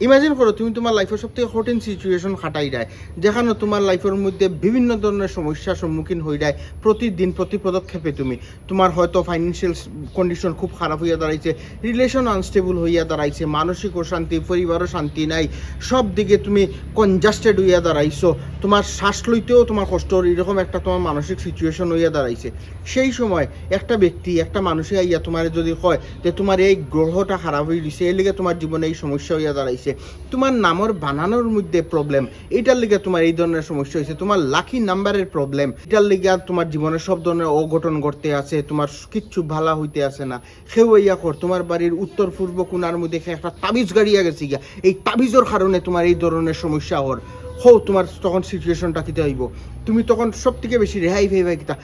Imagine করো তুমি তোমার লাইফের সবথেকে কঠিন সিচুয়েশন খাটাই দেয়, যেখানে তোমার লাইফের মধ্যে বিভিন্ন ধরনের সমস্যার সম্মুখীন হয়ে যায় প্রতিদিন প্রতি পদক্ষেপে। তোমার হয়তো ফাইন্যান্সিয়াল কন্ডিশন খুব খারাপ হইয়া দাঁড়াইছে, রিলেশন আনস্টেবল হইয়া দাঁড়াইছে, মানসিক অশান্তি, পরিবারও শান্তি নাই, সব দিকে তুমি কনজাস্টেড হইয়া দাঁড়াইছো, তোমার শ্বাস লইতেও তোমার কষ্ট, এরকম একটা তোমার মানসিক সিচুয়েশন হইয়া দাঁড়াইছে। সেই সময় একটা ব্যক্তি, একটা মানুষে আইয়া তোমার যদি কয় যে তোমার এই গ্রহটা খারাপ হয়ে দিছে, এর লিগে তোমার জীবনে এই সমস্যা হইয়া দাঁড়াইছে, তোমার নামের বানানোর মধ্যে প্রবলেম, এটার লিগে তোমার এই ধরনের সমস্যা হয়েছে, তোমার লাকি নাম্বারের প্রবলেম, এটার লিগে তোমার জীবনে সব ধরনের অঘটন ঘটতে আছে, তোমার কিচ্ছু ভালো হইতে আছে না, সেও ইয়া কর তোমার বাড়ির উত্তর পূর্ব কোণার মধ্যে একটা তাবিজ গাড়িয়া গেছে গিয়া, এই তাবিজের কারণে তোমার এই ধরনের সমস্যা তোমার তখন সিচুয়েশনটা কিতে হইব, তুমি তখন সব থেকে বেশি রেহাই ভাই কিতা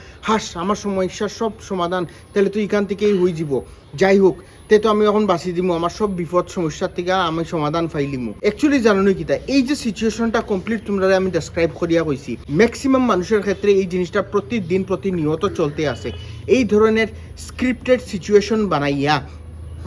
আমার সমস্যার সব সমাধান তাহলে তো এখান থেকেই হয়ে যাব, যাই হোক তো আমি এখন বাঁচি দিমু, আমার সব বিপদ সমস্যার থেকে আমি সমাধান পাইলিমু। অ্যাকচুয়ালি জানো নি কিতা, এই যে সিচুয়েশনটা কমপ্লিট তোমরা আমি ডেসক্রাইব করিয়া কইছি, ম্যাক্সিমাম মানুষের ক্ষেত্রে এই জিনিসটা প্রতিদিন প্রতিনিয়ত চলতে আছে। এই ধরনের স্ক্রিপ্টেড সিচুয়েশন বানাইয়া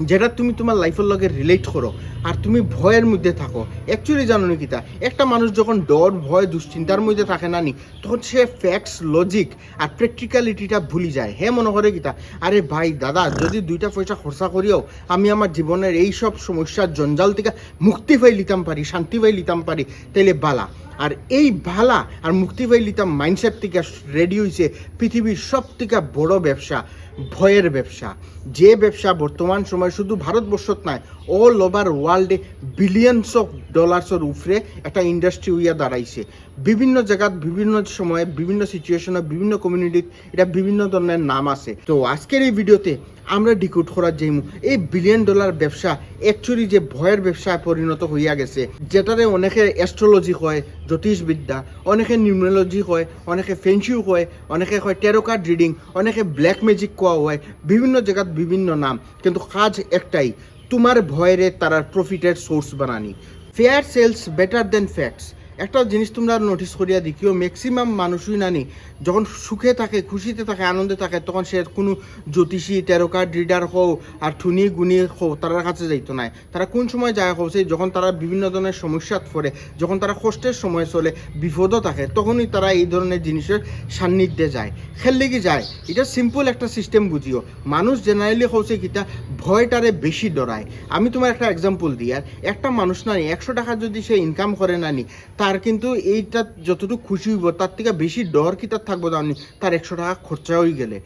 যেটা তুমি তোমার লাইফের লগে রিলেট করো আর তুমি ভয়ের মধ্যে থাকো। অ্যাকচুয়ালি জানো নি কিতা, একটা মানুষ যখন ডর ভয় দুশ্চিন্তার মধ্যে থাকে না নি, তখন সে ফ্যাক্টস লজিক আর প্র্যাকটিক্যালিটিটা ভুলি যায়। হ্যাঁ মনে করে কিতা, আরে ভাই দাদা যদি 2টা পয়সা খরচা করিও আমি আমার জীবনের এই সব সমস্যার জঞ্জাল থেকে মুক্তি পাই লিতাম পারি, শান্তি পাই লিতাম পারি, তাইলে বালা। আর এই ভালা আর মুক্তি পাই লিতাম মাইন্ডসেট থেকে রেডি হয়েছে পৃথিবীর সব থেকে বড় ব্যবসা, ভয়ের ব্যবসা। যে ব্যবসা বর্তমান সময় শুধু ভারতবর্ষত নয়, অল ওভার ওয়ার্ল্ডে বিলিয়নস অফ ডলার্সের উপরে একটা ইন্ডাস্ট্রি হইয়া দাঁড়াইছে। বিভিন্ন জায়গাত বিভিন্ন সময়ে বিভিন্ন সিচুয়েশনে বিভিন্ন কমিউনিটিত এটা বিভিন্ন ধরনের নাম আছে। তো আজকের এই ভিডিওতে আমরা ডিকোড করার যাইমু এই $1 বিলিয়ন ব্যবসা অ্যাকচুয়ালি যে ভয়ের ব্যবসায় পরিণত হইয়া গেছে, যেটারে অনেকে অ্যাস্ট্রোলজি কয়, জ্যোতিষবিদ্যা, অনেকে নিউমেরোলজি কয়, অনেকে ফেন্সিও কয়, অনেকে কয় ট্যারো কার্ড রিডিং, অনেকে ব্ল্যাক ম্যাজিক কোয়া হয়, বিভিন্ন জায়গাত বিভিন্ন নাম, কিন্তু কাজ একটাই, তোমার ভয়ের তারার প্রফিটের সোর্স বানানি। Fear sells better than facts. একটা জিনিস তোমরা নোটিস করিয়া দেখিও, ম্যাক্সিমাম মানুষই নানি যখন সুখে থাকে, খুশিতে থাকে, আনন্দে থাকে, তখন সে কোনো জ্যোতিষী, ট্যারো কার্ড রিডার হও আর ঠুনি গুনি হও তার কাছে যাইতো না। তারা কোন সময় যায় হচ্ছে যখন তারা বিভিন্ন ধরনের সমস্যাত পড়ে, যখন তারা কষ্টের সময় চলে, বিপদও থাকে, তখনই তারা এই ধরনের জিনিসের সান্নিধ্যে যায়। খেললে কি যায়, এটা সিম্পল একটা সিস্টেম বুঝিও। মানুষ জেনারেলি হচ্ছে কিতা ভয়টারে বেশি ডরায়। আমি তোমার একটা এক্সাম্পল দিই, আর একটা মানুষ নানি 100 টাকা যদি সে ইনকাম করে নানি, তার কিন্তু এইটা যতটুকু খুশি হইব তার থেকে বেশি ডর কি তার থাকবো জানি তার 100 টাকা খরচা হয়ে গেলে।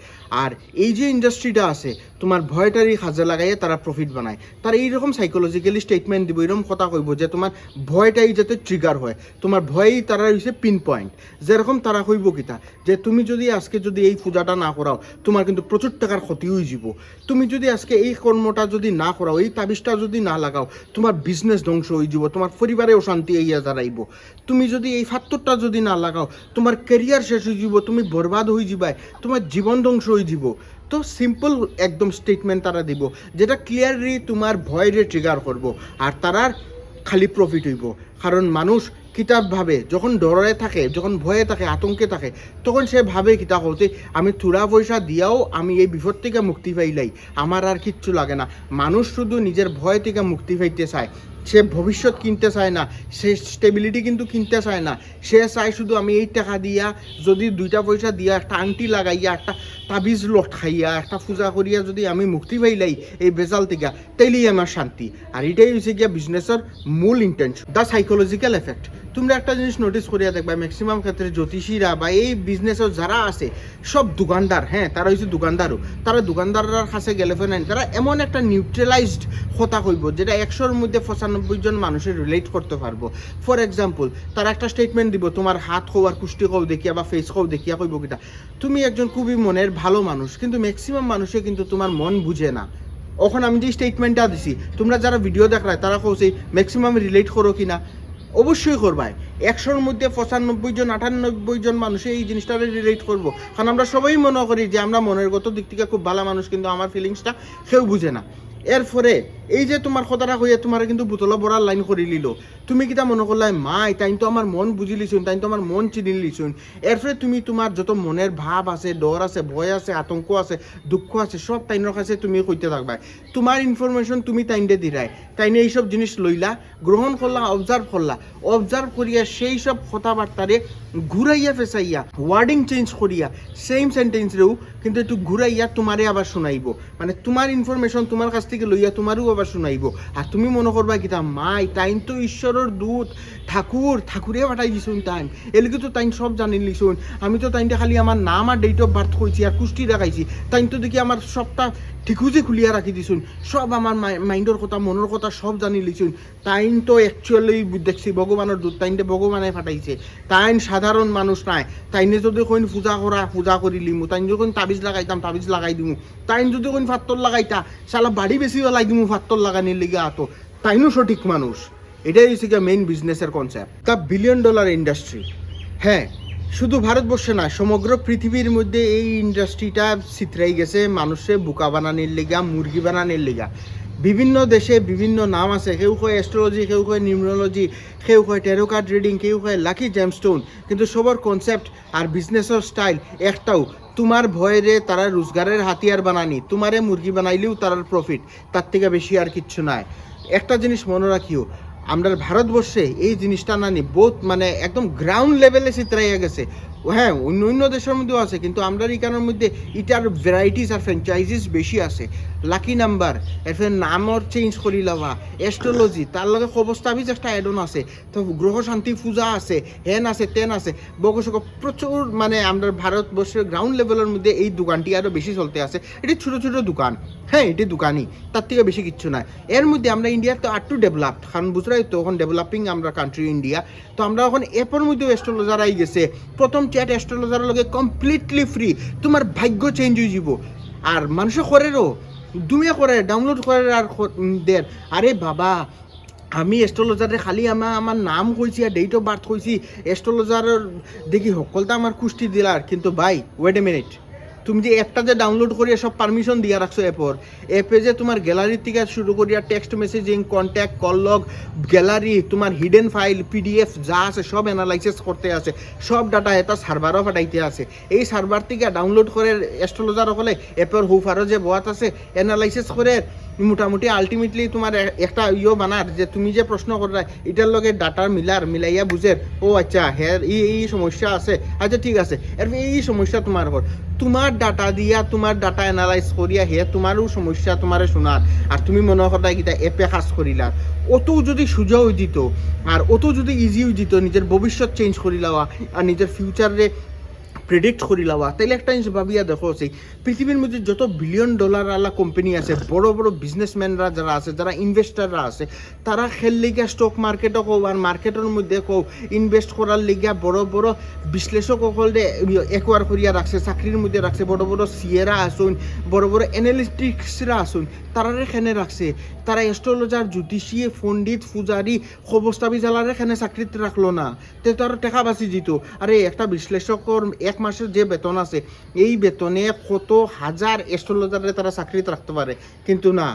আর এই যে ইন্ডাস্ট্রিটা আছে তোমার ভয়টারই কাজে লাগাইয়ে তারা প্রফিট বানায়। তারা এইরকম সাইকোলজিক্যালি স্টেটমেন্ট দিব, এরকম কথা কইব যে তোমার ভয়টাই যাতে ট্রিগার হয়, তোমার ভয়েই তারা হইছে পিন পয়েন্ট। যেরকম তারা কইব কিতা যে তুমি যদি আজকে যদি এই পূজাটা না করাও তোমার কিন্তু প্রচুর টাকার ক্ষতি হয়ে যাব, তুমি যদি আজকে এই কর্মটা যদি না করাও, এই তাবিজটা যদি না লাগাও, তোমার বিজনেস ধ্বংস হয়ে যাব, তোমার পরিবারে অশান্তি হইয়া দাঁড়াইব, তুমি যদি এই ফাত্তরটা যদি না লাগাও তোমার ক্যারিয়ার শেষ হয়ে যাব, তুমি বরবাদ হয়ে যাবাই, তোমার জীবন ধ্বংস হয়ে যাব। তো সিম্পল একদম স্টেটমেন্ট তারা দিব যেটা ক্লিয়ারলি তোমার ভয়রে ট্রিগার করব, আর তারার খালি প্রফিট হইব। কারণ মানুষ কিতাব ভাবে যখন ডরে থাকে, যখন ভয়ে থাকে, আতঙ্কে থাকে, তখন সে ভাবে কিতা হতে আমি থোড়া পয়সা দিয়াও আমি এই বিপদ থেকে মুক্তি পাইলাই, আমার আর কিচ্ছু লাগে না। মানুষ শুধু নিজের ভয় থেকে মুক্তি পাইতে চায়, সে ভবিষ্যৎ কিনতে চায় না, সে স্টেবিলিটি কিন্তু কিনতে চায় না। সে চায় শুধু আমি এই টাকা দিয়া যদি 2টা পয়সা দিয়া একটা আংটি লাগাইয়া, একটা তাবিজ লটকাইয়া, একটা পূজা করিয়া যদি আমি মুক্তি পাইলাই এই বেজাল থেকে, তাইলেই আমার শান্তি। আর এটাই হচ্ছে গিয়া বিজনেসের মূল ইন্টেনশন, দ্য সাইকোলজিক্যাল এফেক্ট। তোমরা একটা জিনিস নোটিস করিয়া দেখবা, ম্যাক্সিমাম ক্ষেত্রে জ্যোতিষীরা বা এই বিজনেসের যারা আছে সব দোকানদার, হ্যাঁ তারা হচ্ছে দোকানদারও, তারা দোকানদাররার কাছে গেলে ফেনেন তারা এমন একটা নিউট্রালাইজড কথা কইব যেটা 100-র মধ্যে 95 জন মানুষের রিলেট করতে পারবো। ফর এক্সাম্পল তারা একটা স্টেটমেন্ট দিব, তোমার হাত খো আর কুষ্টি খো দেখিয়া বা ফেস খো দেখিয়া কইব কিটা তুমি একজন খুবই মনের ভালো মানুষ, কিন্তু ম্যাক্সিমাম মানুষে কিন্তু তোমার মন বুঝে না। ওখন আমি যে স্টেটমেন্টটা দিছি তোমরা যারা ভিডিও দেখায় তারা কৌছে ম্যাক্সিমাম রিলেট করো কিনা, অবশ্যই করবাই। 100-র মধ্যে 95 জন 98 জন মানুষে এই জিনিসটা রিলেট করবো, কারণ আমরা সবাই মনে করি যে আমরা মনের গত দিক থেকে খুব ভালো মানুষ, কিন্তু আমার ফিলিংসটা কেউ বুঝে না। এরপরে এই যে তোমার কথাটা কইয়া তোমার কিন্তু বোতলা বড়ার লাইন করে নিল, তুমি কিতা মনে করলাই মাই তাই তো আমার মন বুঝি লিছুন, তাই তো আমার মন চিনি লিছুন। এরপরে তুমি তোমার যত মনের ভাব আছে, ডর আছে, ভয় আছে, আতঙ্ক আছে, দুঃখ আছে, সব তাইনের কাছে তুমি কইতে থাকবা। তোমার ইনফরমেশন তুমি তাইনতে দিরাই, তাইনে এইসব জিনিস লইলা, গ্রহণ করলা, অবজার্ভ করিয়া সেই সব কথাবার্তারে ঘুরাইয়া ফেসাইয়া ওয়ার্ডিং চেঞ্জ করিয়া সেম সেন্টেন্সরেও কিন্তু একটু ঘুরাইয়া তোমারে আবার শোনাইব, মানে তোমার ইনফরমেশন তোমার কাছ থেকে লইয়া তোমারও আবার শোনাইব। আর তুমি মনে করবা কিতা মাই তাইন তো ঈশ্বরের দূত, ঠাকুরে পাঠাই দিছুন, তাইন এলিকে তো তাইন সব জানি লিছুন, আমি তো তাইনটা খালি আমার নাম আর ডেট অফ বার্থ কইছি আর কুষ্টি রাখাইছি, তাইন তো দেখি আমার সবটা ঠিকুজে খুলিয়া রাখি দিছুন, সব আমার মাইন্ডের কথা মনের কথা সব জানি লিছুন। তাইন তো অ্যাকচুয়ালি দেখছি ভগবানের দূত, তাইনটা ভগবানে পাঠাইছে, তাইন সাধারণ মানুষ নাই। তাইনে যদি কইন পূজা করি লিমু, তাইন যখন তাবিজ লাগাইতাম তাবিজ লাগাই দিমু, তাইন যদি কইন ফাত্তর লাগাইতা শালা বাড়ি বেশি লাই দিমু ফাত্তর লাগানির লিগে আতো, তাইনও সঠিক মানুষ। এটাই হচ্ছে গিয়ে মেইন বিজনেসের কনসেপ্ট, দ্য $1 বিলিয়ন ইন্ডাস্ট্রি। হ্যাঁ, শুধু ভারতবর্ষে না, সমগ্র পৃথিবীর মধ্যে এই ইন্ডাস্ট্রিটা ছিতরাই গেছে মানুষে বোকা বানানির লিগা, মুরগি বানানির লিগা। বিভিন্ন দেশে বিভিন্ন নাম আছে, কেউ কয় অ্যাস্ট্রোলজি, কেউ কয় নিউমরোলজি, কেউ কয় ট্যারো কার্ড রিডিং, কেউ কয় লাকি জেমস্টোন, কিন্তু সবার কনসেপ্ট আর বিজনেসের স্টাইল একটাও, তোমার ভয়েরে তারা রোজগারের হাতিয়ার বানানি, তোমারে মুরগি বানাইলেও তার প্রফিট, তার থেকে বেশি আর কিচ্ছু নাই। একটা জিনিস মনে রাখিও, আমরা ভারতবর্ষে এই জিনিসটা নানি বহুত মানে একদম গ্রাউন্ড লেভেলে চিত্রাইয়া গেছে। হ্যাঁ, অন্য দেশের মধ্যেও আছে, কিন্তু আমরা এখানের মধ্যে এটার ভ্যারাইটিস আর ফ্র্যাঞ্চাইজিস বেশি আছে। লাকি নাম্বার, এরপরে নামর চেঞ্জ করি লওয়া, অ্যাস্ট্রোলজি, তার লগে খবস্তাবিজ একটা অ্যাডন আছে, তো গ্রহ শান্তি পূজা আছে, হেন আছে তেন আছে, বকসক প্রচুর, মানে আমরা ভারতবর্ষের গ্রাউন্ড লেভেলের মধ্যে এই দোকানটি আরও বেশি চলতে আছে। এটি ছোটো ছোটো দোকান, হ্যাঁ এটি দোকানই, তার থেকে বেশি কিচ্ছু নয়। এর মধ্যে আমরা ইন্ডিয়ার তো আরটু ডেভেলপড, কারণ বুঝরাই তো এখন ডেভেলপিং আমরা কান্ট্রি ইন্ডিয়া, তো আমরা এখন এরপর মধ্যেও অ্যাস্ট্রোলজার আই গেছে। প্রথম চ্যাট অ্যাস্ট্রোলজারের লগে কমপ্লিটলি ফ্রি, তোমার ভাগ্য চেঞ্জ হয়ে যাব। আর মানুষে করেরও, দুমিয়া করে ডাউনলোড করে আর দের, আরে বাবা আমি অ্যাস্ট্রোলজারে খালি আমার নাম কইছি আর ডেট অফ বার্থ কইছি, অ্যাস্ট্রোলজারের দেখি সকলটা আমার কুষ্টি দিলার, কিন্তু ভাই ওয়েট এ মিনিট, তুমি যে অ্যাপটা যে ডাউনলোড করিয়া সব পারমিশন দিয়া রাখছো অ্যাপে যে তোমার গ্যালারি থেকে শুরু করিয়া text messaging, contact, call log, gallery, তোমার হিডেন ফাইল, পিডিএফ যা আছে সব অ্যানালাইসিস করতে আছে, সব ডাটা এটা সার্ভারও পাঠাইতে আছে। এই সার্ভার থেকে ডাউনলোড করে অ্যাস্ট্রোলজার হলে অ্যাপের হুফারও যে বয়াত আছে অ্যানালাইসিস করে মোটামুটি আলটিমেটলি তোমার একটা বানার যে তুমি যে প্রশ্ন কররা এটার লগে ডাটার মিলাইয়া বুঝের, ও আচ্ছা হ্যাঁ এই সমস্যা আছে, আচ্ছা ঠিক আছে, এরপর এই সমস্যা তোমার ঘর, তোমার ডাটা দিয়া তোমার ডাটা অ্যানালাইজ করিয়া হে তোমারও সমস্যা তোমারে শোনার, আর তুমি মনে করতা কিটা এপে কাজ করিলা। অত যদি সোজা হয়ে দিত আর অত যদি ইজি হয়ে দিত নিজের ভবিষ্যৎ চেঞ্জ করি লওয়া আর নিজের ফিউচারে প্রেডিক্ট করি লওয়া, তাইলে একটা জিনিস ভাবিয়া দেখো, সেই পৃথিবীর মধ্যে যত $1 বিলিয়ন আলা কোম্পানি আছে, বড় বড় বিজনেসম্যানরা যারা আছে, যারা ইনভেস্টাররা আছে, তারা খেল লিগা স্টক মার্কেটও কও আর মার্কেটের মধ্যে কও ইনভেস্ট করার লিগা বড় বড় বিশ্লেষক সকলে একোয়ার করিয়া রাখছে, চাকরির মধ্যে রাখছে, বড় বড় সিয়েরা আসুন, বড় বড় অ্যানালিস্টিক্সরা আসুন, তারা এখানে রাখছে। তারা অ্যাস্ট্রোলজার, জ্যোতিষী, পণ্ডিত, পূজারি, খবস্তাবি জ্বালার এখানে চাকরিতে রাখলো না, তে তার টাকা বাঁচি দিত। আরে একটা বিশ্লেষকর এক মাসের যে বেতন আছে, এই বেতনে কত হাজার অ্যাস্ট্রোলজারে তারা চাকরিতে রাখতে পারে, কিন্তু না,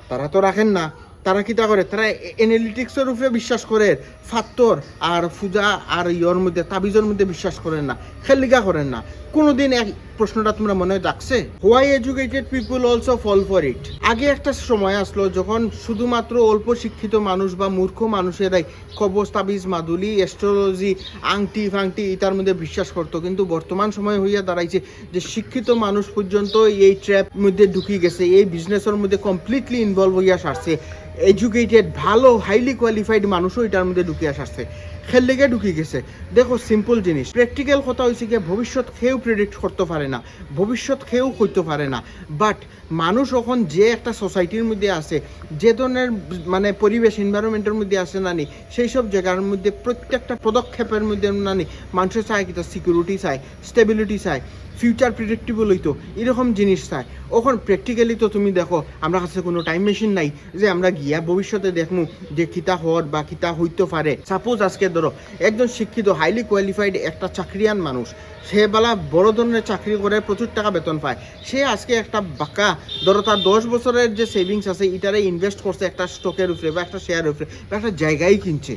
তারা তো রাখেন না। তারা কিতা করে, তারা অ্যানালিটিক্সের উপরে বিশ্বাস করে, ফাত্তর আর পূজা আর ইয়র মধ্যে তাবিজের মধ্যে বিশ্বাস করেন না, খেলিকা করেন না। কোনোদিন এক প্রশ্নটা তোমরা মনে রাখছে, why educated people also fall for it? আগে একটা সময় আসলো যখন শুধুমাত্র অল্প শিক্ষিত মানুষ বা মূর্খ মানুষেরাই কবজ, তাবিজ, মাদুলি, অ্যাস্ট্রোলজি, আংটি ফাংটি এটার মধ্যে বিশ্বাস করতো, কিন্তু বর্তমান সময় হইয়া দাঁড়াইছে যে শিক্ষিত মানুষ পর্যন্ত এই ট্র্যাপ মধ্যে ঢুকি গেছে, এই বিজনেসের মধ্যে কমপ্লিটলি ইনভলভ হইয়া সারছে। এডুকেটেড ভালো হাইলি কোয়ালিফাইড মানুষও এটার মধ্যে ঢুকিয়া আসছে, খেললেগে ঢুকি গেছে। দেখো সিম্পল জিনিস, প্র্যাকটিক্যাল কথা হয়েছে কি, ভবিষ্যৎ কেউ প্রেডিক্ট করতে পারে না, ভবিষ্যৎ কেউ হইতে পারে না, বাট মানুষ এখন যে একটা সোসাইটির মধ্যে আছে, যে ধরনের মানে পরিবেশ এনভায়রনমেন্টের মধ্যে আছে নানি, সেই সব জায়গার মধ্যে প্রত্যেকটা পদক্ষেপের মধ্যে নানি মানুষের চায় কিতা সিকিউরিটি চায়, স্টেবিলিটি চায়। ফিউচার প্রিডিক্টেবল হইতো, এরকম জিনিস চায়। ওখন প্র্যাকটিক্যালি তো তুমি দেখো আমরা কাছে কোনো টাইম মেশিন নাই যে আমরা গিয়া ভবিষ্যতে দেখমু যে কিতা হওয়ার বা কিতা হইতে পারে। সাপোজ আজকে ধরো একজন শিক্ষিত হাইলি কোয়ালিফাইড একটা চাকরিয়ান মানুষ, সে বেলা বড় ধরনের চাকরি করে প্রচুর টাকা বেতন পায়, সে আজকে একটা বাঁকা ধরো তার 10 বছরের যে সেভিংস আছে এটারে ইনভেস্ট করছে একটা স্টকের উপরে বা একটা শেয়ারের উপরে বা একটা জায়গায় কিনছে।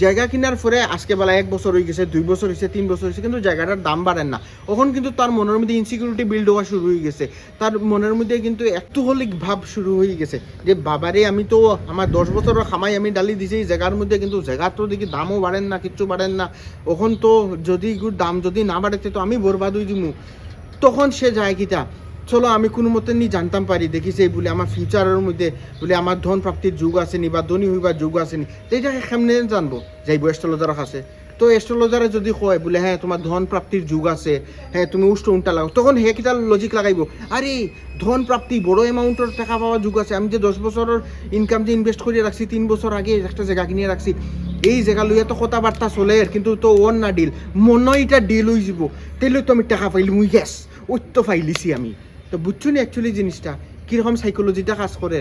জায়গা কেনার পরে আজকে বেলা 1 বছর হয়ে গেছে, 2 বছর হয়েছে, 3 বছর হয়েছে, কিন্তু জায়গাটার দাম বাড়েন না। তখন কিন্তু তার মনের মধ্যে ইনসিকিউরিটি বিল্ড হওয়া শুরু হয়ে গেছে, তার মনের মধ্যে কিন্তু একটুহলিক ভাব শুরু হয়ে গেছে যে বাবারে আমি তো আমার 10 বছরের খামাই আমি ডালি দিছি এই জায়গার মধ্যে, কিন্তু জায়গার তো দেখি দামও বাড়েন না, কিচ্ছু বাড়েন না। ওখন তো যদি দাম যদি না বাড়েতে তো আমি বরবাদ হয়ে যাবো। তখন সে যায় কিতা, চলো আমি কোনো মতে নি জানতাম পারি দেখিছে বলে আমার ফিউচারের মধ্যে বলে আমার ধন প্রাপ্তির যুগ আসেনি বা ধনী হইবার যুগ আসেনি, তো এটাকে কেমনে জানবো? যাইবো অ্যাস্ট্রোলজারের কাছে। তো অ্যাস্ট্রোলজারে যদি কয় বলে হ্যাঁ তোমার ধন প্রাপ্তির যুগ আছে, হ্যাঁ তুমি উষ্ঠ উল্টা লাগাও, তখন হে কিতা লজিক লাগাইব, আরে ধন প্রাপ্তি বড় অ্যামাউন্টের টাকা পাওয়ার যুগ আছে, আমি যে 10 বছরের ইনকাম যে ইনভেস্ট করে রাখছি, 3 বছর আগে একটা জায়গা কিনে রাখছি, এই জায়গা লইয়া তো কথাবার্তা চলে, কিন্তু তো ওর না ডিল মনে এটা ডিল হয়ে যাব, তাইলে তো আমি টাকা পাইলি মুই গ্যাস ওই তো পাইলিছি আমি। তো বুঝছো না অ্যাকচুয়ালি জিনিসটা কীরকম সাইকোলজিটা কাজ করে?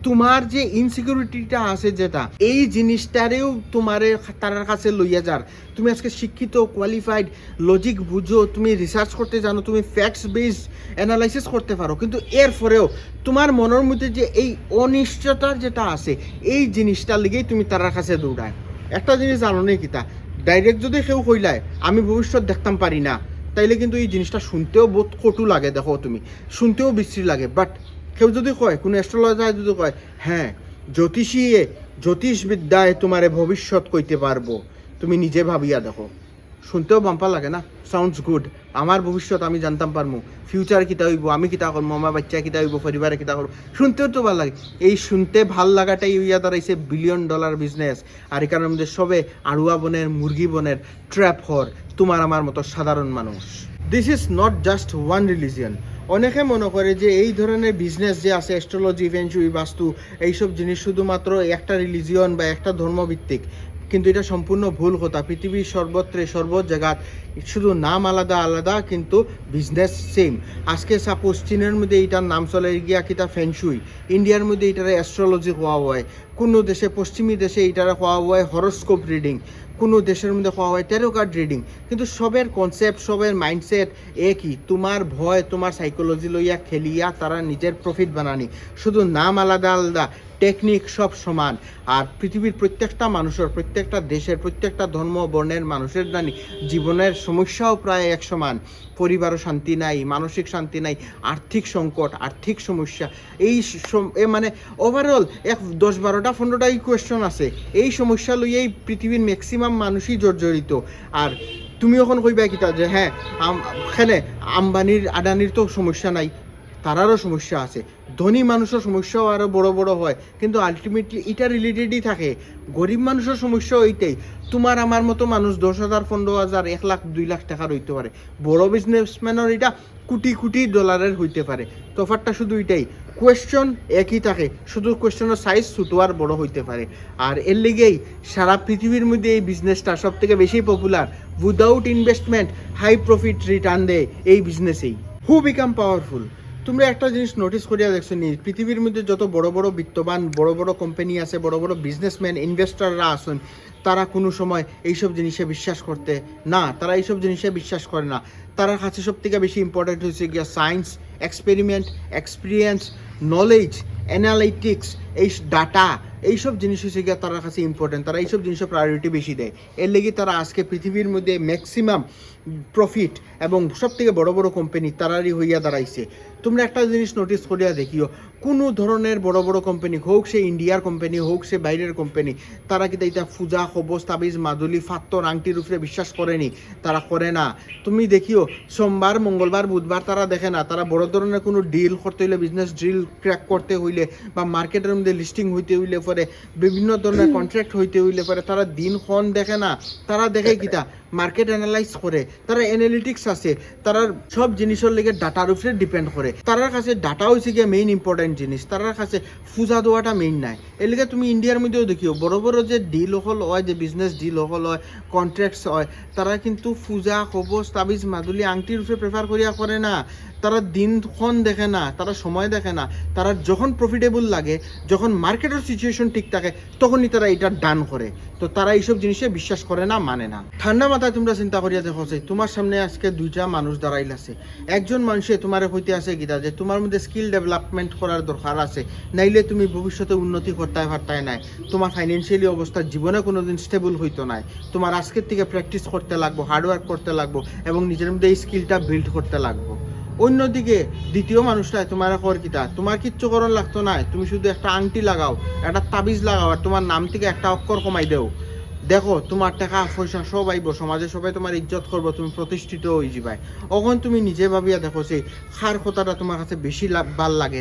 তোমার যে ইনসিকিউরিটিটা আছে যেটা, এই জিনিসটারেও তোমারে তার কাছে লইয়া যার। তুমি আজকে শিক্ষিত কোয়ালিফাইড লজিক বুঝো, তুমি রিসার্চ করতে জানো, তুমি ফ্যাক্টস বেসড অ্যানালাইসিস করতে পারো, কিন্তু এরপরেও তোমার মনের মধ্যে যে এই অনিশ্চয়তার যেটা আছে, এই জিনিসটা লেগেই তুমি তার কাছে দৌড়ায়। একটা জিনিস জানো নেই কিতা, ডাইরেক্ট যদি কেউ কইলায় আমি ভবিষ্যৎ দেখতাম পারি না, তাইলে কিন্তু এই জিনিসটা শুনতেও বহুত কটু লাগে, দেখো তুমি শুনতেও বিশ্রী লাগে। বাট কেউ যদি কয়, কোনো অ্যাস্ট্রোলজার যদি কয় হ্যাঁ জ্যোতিষবিদ্যায় তোমারে ভবিষ্যৎ কইতে পারবো, তুমি নিজে ভাবিয়া দেখো, শুনতেও বাম্পা লাগে না? সাউন্ডস গুড, আমার ভবিষ্যৎ আমি জানতাম পারবো, ফিউচার কিতা হইব, আমি কিতা করবো, আমার বাচ্চা কিতা হইব, পরিবারে কিতা করবো, শুনতেও তো ভালো লাগে। এই শুনতে ভাল লাগাটাই ইয়া দাঁড়াইছে $1 বিলিয়ন বিজনেস। আর এখানের মধ্যে সবে আড়ুয়া বনের, মুরগি বনের ট্র্যাপ হর তোমার আমার মতো সাধারণ মানুষ। This is not just one religion. অনেকে মনে করে যে এই ধরনের বিজনেস যে আছে অ্যাস্ট্রোলজি, ফেংশুই, বাস্তু, এইসব জিনিস শুধুমাত্র একটা রিলিজিয়ন বা একটা ধর্মভিত্তিক, কিন্তু এটা সম্পূর্ণ ভুল কথা। পৃথিবীর সর্বত্রে সর্ব জায়গাত শুধু নাম আলাদা আলাদা, কিন্তু বিজনেস সেম। আজকে সাপোজ চীনের মধ্যে এটার নাম চলে গিয়া কিতা ফেংশুই, ইন্ডিয়ার মধ্যে এটারে অ্যাস্ট্রোলজি হওয়া হয়, কোনো দেশে পশ্চিমী দেশে এটারে হওয়া হয় হরোস্কোপ রিডিং, কোনো দেশের মধ্যে হওয়া হয় ট্যারো কার্ড রিডিং, কিন্তু সবের কনসেপ্ট সবের মাইন্ডসেট একই, তোমার ভয় তোমার সাইকোলজি লইয়া খেলিয়া তারা নিজের প্রফিট বানানি, শুধু নাম আলাদা আলাদা, টেকনিক সব সমান। আর পৃথিবীর প্রত্যেকটা মানুষের, প্রত্যেকটা দেশের, প্রত্যেকটা ধর্ম বর্ণের মানুষের জানি জীবনের সমস্যাও প্রায় এক সমান। পরিবারও শান্তি নাই, মানসিক শান্তি নাই, আর্থিক সংকট, আর্থিক সমস্যা, এই মানে ওভারঅল 10-12টা 15টা কোয়েশ্চন আছে। এই সমস্যা লইয়াই পৃথিবীর ম্যাক্সিমাম মানুষই জর্জরিত। আর তুমি এখন কইবা কিতা যে হ্যাঁ এখানে আম্বানির আদানির তো সমস্যা নাই, তারারও সমস্যা আছে, ধনী মানুষের সমস্যাও আরও বড় বড় হয়, কিন্তু আলটিমেটলি এটা রিলেটেডই থাকে। গরিব মানুষের সমস্যাও এইটাই, তোমার আমার মতো মানুষ 10,000, 15,000, 1 লাখ 2 লাখ টাকার হইতে পারে, বড় বিজনেসম্যানের এটা কোটি কোটি ডলারের হইতে পারে। তফাৎটা শুধু এটাই, কোয়েশ্চন একই থাকে, শুধু কোয়েশ্চনের সাইজ ছোটো আর বড় হইতে পারে। আর এর লেগেই সারা পৃথিবীর মধ্যে এই বিজনেসটা সব থেকে বেশি popular. Without investment high profit return দেয় এই বিজনেসেই। হু বিকাম পাওয়ারফুল? তোমরা একটা জিনিস নোটিস করিয়া দেখছো নি, পৃথিবীর মধ্যে যত বড় বড় বিত্তবান বড় বড় কোম্পানি আছে, বড় বড় বিজনেসম্যান ইনভেস্টররা আসুন, তারা কোনো সময় এইসব জিনিসে বিশ্বাস করতে না, তারা এইসব জিনিসে বিশ্বাস করে না। তার কাছে সব থেকে বেশি ইম্পর্টেন্ট হচ্ছে গিয়া science, experiment, experience, knowledge, analytics, এই ডাটা, এইসব জিনিস হচ্ছে গিয়া তার কাছে ইম্পর্টেন্ট। তারা এইসব জিনিসের প্রায়োরিটি বেশি দেয়। এর লেগে তারা আজকে পৃথিবীর মধ্যে ম্যাক্সিমাম প্রফিট এবং সব থেকে বড় বড় কোম্পানি তারারই হইয়া দাঁড়াইছে। তোমরা একটা জিনিস নোটিস করিয়া দেখিও, কোনো ধরনের বড় বড় কোম্পানি হোক, সে ইন্ডিয়ার কোম্পানি হোক, সে বাইরের কোম্পানি, তারা কিন্তু এটা পূজা, খবজ, তাবিজ, মাদুলি, ফাত্তর, আংটির উপরে বিশ্বাস করেনি, তারা করে না। তুমি দেখিও সোমবার, মঙ্গলবার, বুধবার তারা দেখে না। তারা বড় ধরনের কোনো ডিল করতে হইলে, বিজনেস ডিল ক্র্যাক করতে হইলে বা মার্কেটের মধ্যে লিস্টিং হইতে হইলে পরে করে বিভিন্ন ধরনের কন্ট্রাক্ট হইতে হইলে পরে তারা দিনক্ষণ দেখে না, তারা দেখে কিতা মার্কেট অ্যানালাইজ করে, তারা অ্যানালিটিক্স আছে, তারা সব জিনিসের লেগে ডাটার উপরে ডিপেন্ড করে। তার কাছে ডাটা হয়েছে গিয়ে মেইন ইম্পর্টেন্ট জিনিস, তার কাছে ফুজা দেওয়াটা মেইন নাই। এর লেগে তুমি ইন্ডিয়ার মধ্যেও দেখিও বড় বড় যে ডিল হল হয়, যে বিজনেস ডিল হল হয়, কন্ট্রাক্টস হয়, তারা কিন্তু ফুজা কবজ তাবিজ মাদুলি আংটির উপরে প্রেফার করিয়া করে না। তারা দিনক্ষণ দেখে না, তারা সময় দেখে না, তারা যখন প্রফিটেবল লাগে, যখন মার্কেটের সিচুয়েশন ঠিক থাকে, তখনই তারা এটা ডান করে। তো তারা এইসব জিনিসে বিশ্বাস করে না, মানে না। ঠান্ডা মাথায় তোমরা চিন্তা করিয়া দেখো যে তোমার সামনে আজকে দুইটা মানুষ দাঁড়াইল আছে। একজন মানুষে তোমার হইতে আছে গীতা যে তোমার মধ্যে স্কিল ডেভেলপমেন্ট করার দরকার আছে, নাইলে তুমি ভবিষ্যতে উন্নতি করতে পারতাই নাই, তোমার ফাইন্যান্সিয়ালি অবস্থা জীবনে কোনোদিন স্টেবল হইতো নাই। তোমার আজকের থেকে প্র্যাকটিস করতে লাগবো, হার্ডওয়ার্ক করতে লাগবো এবং নিজের মধ্যে এই স্কিলটা বিল্ড করতে লাগবো। অন্যদিকে দ্বিতীয় মানুষটা তোমার কর কিতা, তোমার কিচ্ছু করণ লাগতো না, তুমি শুধু একটা আংটি লাগাও, একটা তাবিজ লাগাও, আর তোমার নাম থেকে একটা অক্ষর কমাই দেও, দেখো তোমার টাকা পয়সা সব আইব, সমাজে সবাই তোমার ইজ্জত করবো, তুমি প্রতিষ্ঠিত হয়ে যাবাই। তখন তুমি নিজে ভাবিয়া দেখো যে খার কথাটা তোমার কাছে বেশি ভাল লাগে।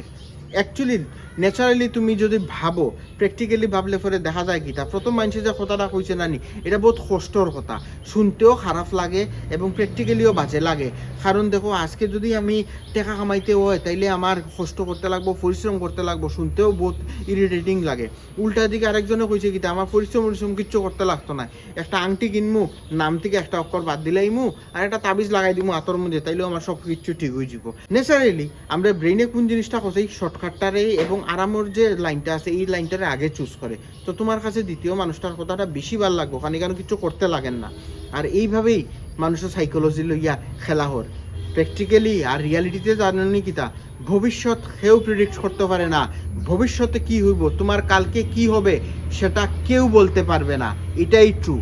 অ্যাকচুয়ালি ন্যাচারালি তুমি যদি ভাবো, প্র্যাকটিক্যালি ভাবলে পরে দেখা যায় কিটা প্রথম মানুষে যে কথাটা কইছে নানি, এটা বহুত কষ্টর কথা, শুনতেও খারাপ লাগে এবং প্র্যাকটিক্যালিও বাজে লাগে। কারণ দেখো আজকে যদি আমি টাকা কামাইতে হয় তাইলে আমার কষ্ট করতে লাগবো, পরিশ্রম করতে লাগবো, শুনতেও বহুত ইরিটেটিং লাগে। উল্টা দিকে আরেকজনে কইছে কিটা আমার পরিশ্রম কিচ্ছু করতে লাগতো না, একটা আংটি কিনমু, নাম থেকে একটা অক্ষর বাদ দিলাইমু, আর একটা তাবিজ লাগাই দিমু হাতর মধ্যে, তাইলেও আমার সব কিছু ঠিক হয়ে যাব। ন্যাচারালি আমরা ব্রেইনে কোন জিনিসটা কছে শর্টকাটটারে এবং আরামের যে লাইনটা আছে এই লাইনটারে আগে চুজ করে। তো তোমার কাছে দ্বিতীয় মানুষটার কথাটা বেশি ভালো লাগবো, কারণ কেন কিছু করতে লাগেন না। আর এইভাবেই মানুষের সাইকোলজি লইয়া খেলা হর প্র্যাকটিক্যালি আর রিয়ালিটিতে জানেনি কিতা ভবিষ্যৎ কেউ প্রেডিক্ট করতে পারে না। ভবিষ্যতে কি হইব, তোমার কালকে কি হবে সেটা কেউ বলতে পারবে না, এটাই ট্রু।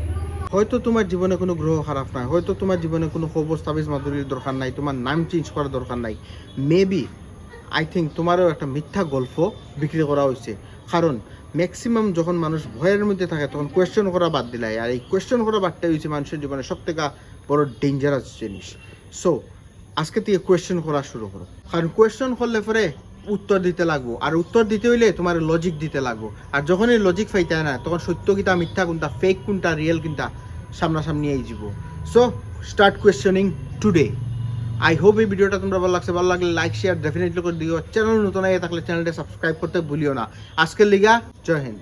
হয়তো তোমার জীবনে কোনো গ্রহ খারাপ নাই, হয়তো তোমার জীবনে কোনো খবর তাবিজ মাদুরির দরকার নাই, তোমার নাম চেঞ্জ করার দরকার নাই। মেবি আই থিঙ্ক তোমারও একটা মিথ্যা গল্প বিক্রি করা হয়েছে। কারণ ম্যাক্সিমাম যখন মানুষ ভয়ের মধ্যে থাকে তখন কোয়েশ্চেন করা বাদ দিলাই, আর এই কোয়েশ্চেন করা বাদটাই হয়েছে মানুষের জীবনে সব থেকে বড় ডেঞ্জারাস জিনিস। সো আজকে থেকে কোয়েশ্চেন করা শুরু করো, কারণ কোয়েশ্চেন করলে পরে উত্তর দিতে লাগবো, আর উত্তর দিতে হইলে তোমার লজিক দিতে লাগবো। আর যখন এই লজিক পাইতে না তখন সত্য কিতা মিথ্যা কোনটা, ফেক কোনটা, রিয়েল কোনটা সামনাসামনি এই যাব। So start questioning today. I hope এই ভিডিওটা তোমরা ভালো লাগছে, ভালো লাগলে লাইক শেয়ার ডেফিনেটলি করে দিও। চ্যানেল নতুন আগে থাকলে চ্যানেলটা সাবস্ক্রাইব করতে ভুলিও না। আজকের লিগা জয় হিন্দ।